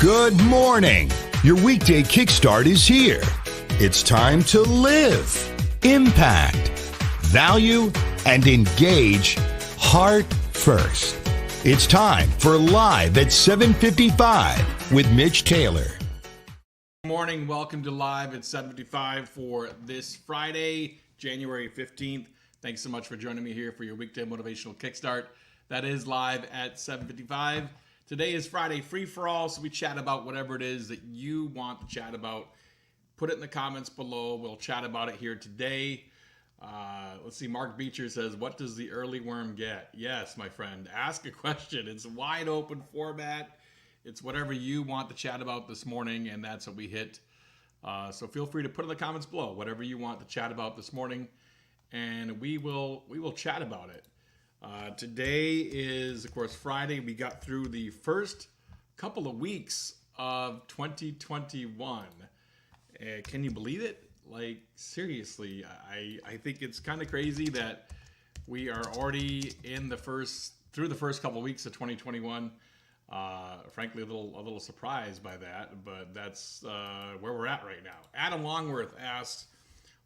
Good morning. Your weekday kickstart is here. It's time to live, impact, value, and engage heart first. It's time for Live at 7:55 with Mitch Taylor. Good morning. Welcome to Live at 7:55 for this Friday, January 15th. Thanks so much for joining me here for your weekday motivational kickstart. That is Live at 7:55. Today is Friday free for all, so we chat about whatever it is that you want to chat about. Put it in the comments below. We'll chat about it here today. Let's see. Mark Beecher says, "What does the early worm get?" Yes, my friend. Ask a question. It's a wide open format. It's whatever you want to chat about this morning, and that's what we hit. So feel free to put in the comments below whatever you want to chat about this morning, and we will chat about it. Today is, of course, Friday. We got through the first couple of weeks of 2021. Can you believe it? Like, seriously, I think it's kind of crazy that we are already through the first couple of weeks of 2021. Frankly, a little surprised by that, but that's where we're at right now. Adam Longworth asks,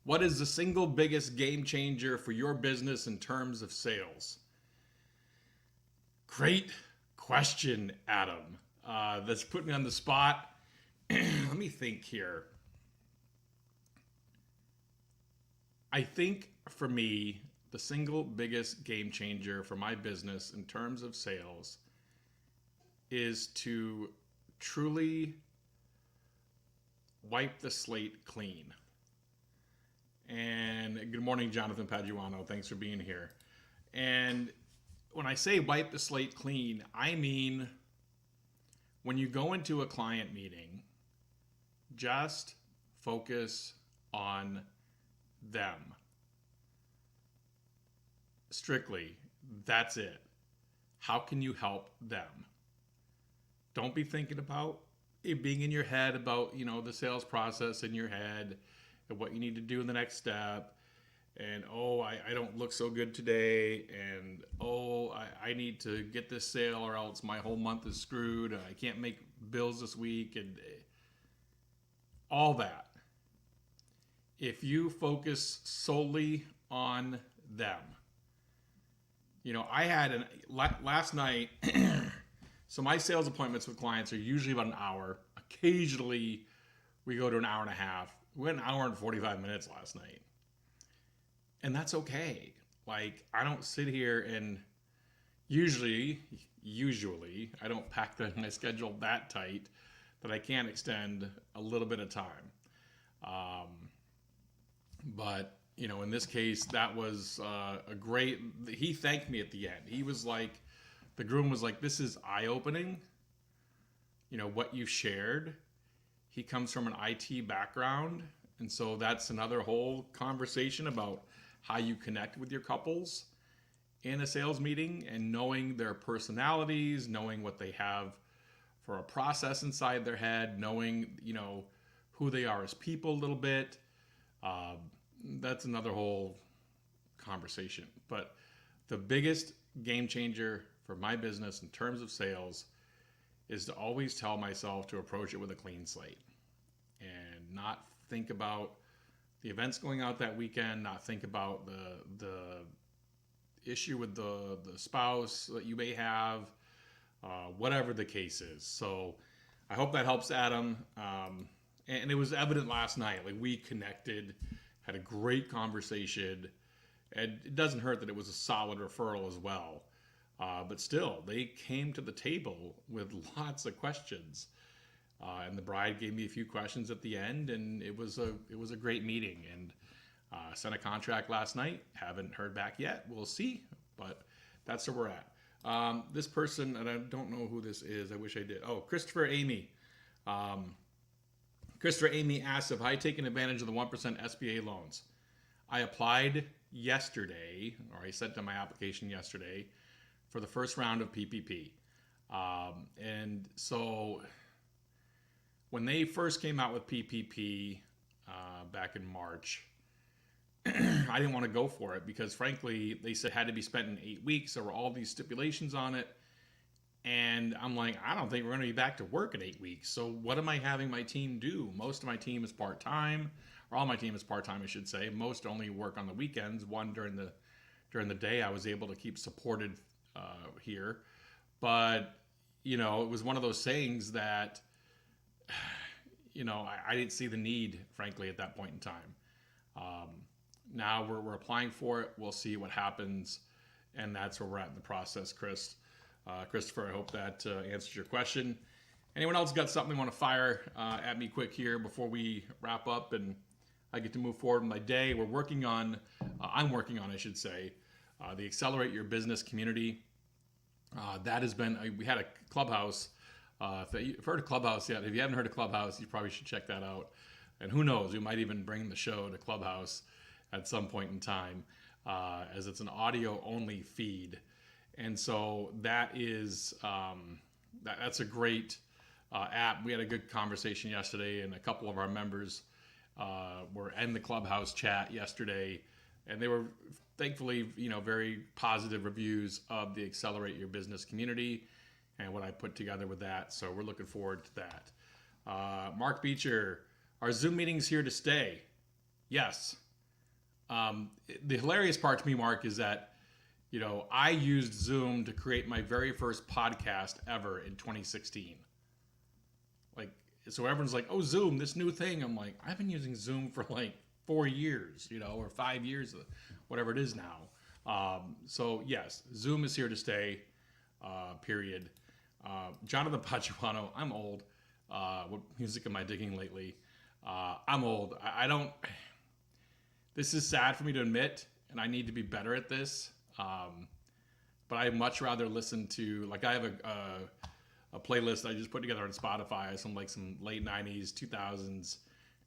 what is the single biggest game changer for your business in terms of sales? Great question, Adam. That's putting me on the spot. Let me think here. I think for me, the single biggest game changer for my business in terms of sales is to truly wipe the slate clean. And good morning, Jonathan Paduano. Thanks for being here. And when I say wipe the slate clean, I mean when you go into a client meeting, just focus on them. Strictly, that's it. How can you help them? Don't be thinking about it being in your head about, the sales process in your head and what you need to do in the next step. And, I don't look so good today. And, I need to get this sale or else my whole month is screwed. I can't make bills this week. And all that. If you focus solely on them. I had last night, so my sales appointments with clients are usually about an hour. Occasionally, we go to an hour and a half. We went an hour and 45 minutes last night. And that's okay. Like, I don't sit here and usually, I don't pack my schedule that tight that I can't extend a little bit of time. But, in this case, that was he thanked me at the end. He was like, the groom was like, this is eye-opening, what you shared. He comes from an IT background, and so that's another whole conversation about how you connect with your couples in a sales meeting and knowing their personalities, knowing what they have for a process inside their head, knowing, who they are as people a little bit. That's another whole conversation. But the biggest game changer for my business in terms of sales is to always tell myself to approach it with a clean slate and not think about the events going out that weekend, not think about the issue with the spouse that you may have, whatever the case is. So I hope that helps, Adam. And it was evident last night. Like, we connected, had a great conversation, and it doesn't hurt that it was a solid referral as well. But still, they came to the table with lots of questions. And the bride gave me a few questions at the end, and it was a great meeting. And sent a contract last night. Haven't heard back yet. We'll see, but that's where we're at. This person, and I don't know who this is. I wish I did. Oh, Christopher Amy. Christopher Amy asks if I taken advantage of the 1% SBA loans. I applied yesterday, or I sent in my application yesterday for the first round of PPP. And so when they first came out with PPP back in March, I didn't want to go for it because, frankly, they said it had to be spent in 8 weeks. There were all these stipulations on it. And I'm like, I don't think we're going to be back to work in 8 weeks. So what am I having my team do? Most of my team is part-time, or all my team is part-time, I should say. Most only work on the weekends. One during the day, I was able to keep supported here. But, it was one of those sayings that, I didn't see the need, frankly, at that point in time. Now we're applying for it. We'll see what happens. And that's where we're at in the process, Christopher, I hope that answers your question. Anyone else got something they want to fire at me quick here before we wrap up and I get to move forward with my day? I'm working on, I should say, the Accelerate Your Business community. That has been, we had a Clubhouse. If you've heard of Clubhouse yet, if you haven't heard of Clubhouse, you probably should check that out. And who knows, we might even bring the show to Clubhouse at some point in time, as it's an audio-only feed. And so that is that's a great app. We had a good conversation yesterday, and a couple of our members were in the Clubhouse chat yesterday, and they were thankfully, very positive reviews of the Accelerate Your Business community and what I put together with that. So we're looking forward to that. Mark Beecher, are Zoom meetings here to stay? Yes. The hilarious part to me, Mark, is that I used Zoom to create my very first podcast ever in 2016. So everyone's like, oh, Zoom, this new thing. I'm like, I've been using Zoom for 4 years, or 5 years, whatever it is now. So yes, Zoom is here to stay, period. Jonathan Pachuano, I'm old. What music am I digging lately? I'm old. I don't, this is sad for me to admit, and I need to be better at this. But I'd much rather listen to, I have a playlist I just put together on Spotify, some late 90s, 2000s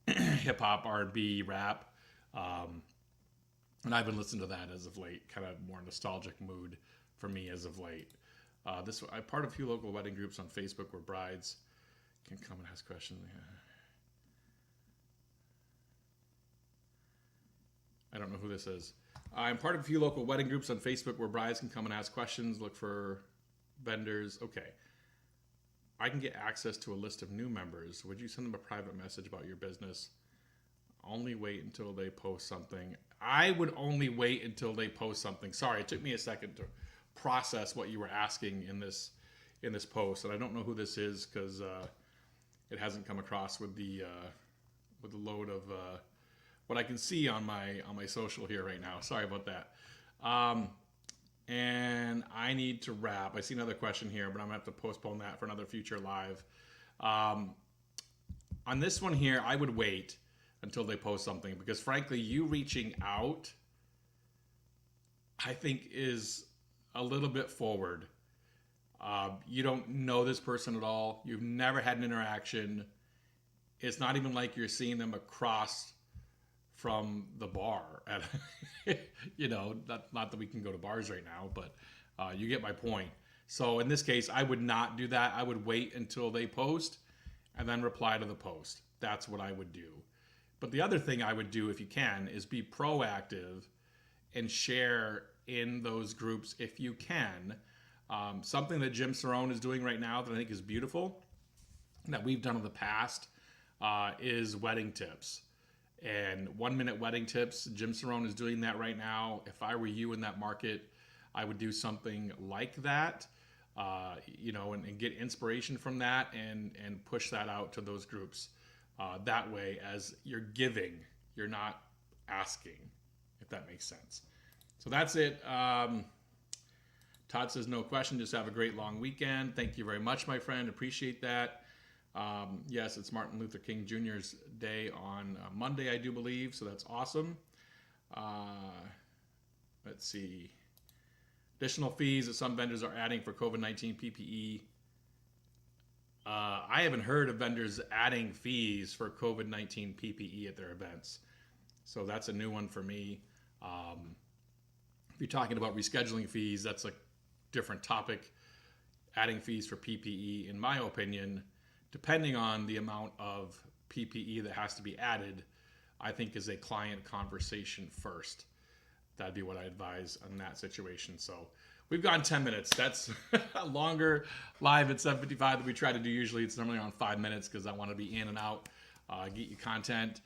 hip hop, R&B, rap. And I've been listening to that as of late, kind of more nostalgic mood for me as of late. I'm part of a few local wedding groups on Facebook where brides can come and ask questions. I don't know who this is. I'm part of a few local wedding groups on Facebook where brides can come and ask questions, look for vendors. Okay. I can get access to a list of new members. Would you send them a private message about your business? Only wait until they post something. I would only wait until they post something. Sorry, it took me a second to process what you were asking in this post, and I don't know who this is because it hasn't come across with the load of what I can see on my social here right now. Sorry about that. And I need to wrap. I see another question here, but I'm gonna have to postpone that for another future live. On this one here, I would wait until they post something because frankly, you reaching out, I think is a little bit forward. You don't know this person at all. You've never had an interaction. It's not even like you're seeing them across from the bar at, not that we can go to bars right now, but you get my point. So in this case, I would not do that. I would wait until they post and then reply to the post. That's what I would do. But the other thing I would do, if you can, is be proactive and share in those groups if you can. Something that Jim Cerrone is doing right now that I think is beautiful, that we've done in the past, is wedding tips. And 1-minute wedding tips. Jim Cerrone is doing that right now. If I were you in that market, I would do something like that, and get inspiration from that and push that out to those groups. That way, as you're giving, you're not asking, if that makes sense. So that's it. Todd says, no question. Just have a great long weekend. Thank you very much, my friend. Appreciate that. Yes, it's Martin Luther King Jr.'s day on Monday, I do believe. So that's awesome. Let's see. Additional fees that some vendors are adding for COVID-19 PPE. I haven't heard of vendors adding fees for COVID-19 PPE at their events. So that's a new one for me. If you're talking about rescheduling fees, that's a different topic. Adding fees for PPE, in my opinion, depending on the amount of PPE that has to be added, I think is a client conversation first. That'd be what I advise on that situation. So We've gone 10 minutes. That's longer live at 7:55 than we try to do usually. It's normally around 5 minutes because I want to be in and out, get you content,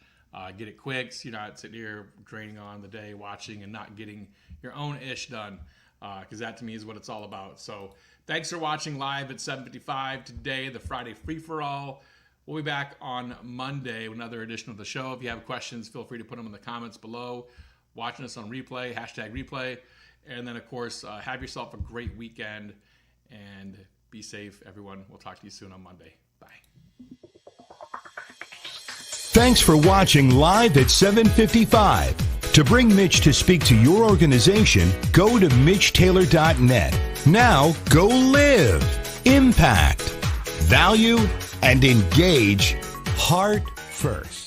get it quick so you're not sitting here draining on the day watching and not getting your own ish done, because that to me is what it's all about. So thanks for watching live at 7:55 today, the Friday free-for-all. We'll be back on Monday with another edition of the show. If you have questions, feel free to put them in the comments below. Watching us on replay, #replay. And then, of course, have yourself a great weekend and be safe, everyone. We'll talk to you soon on Monday. Bye. Thanks for watching live at 7:55. To bring Mitch to speak to your organization, go to MitchTaylor.net. Now go live, impact, value, and engage heart first.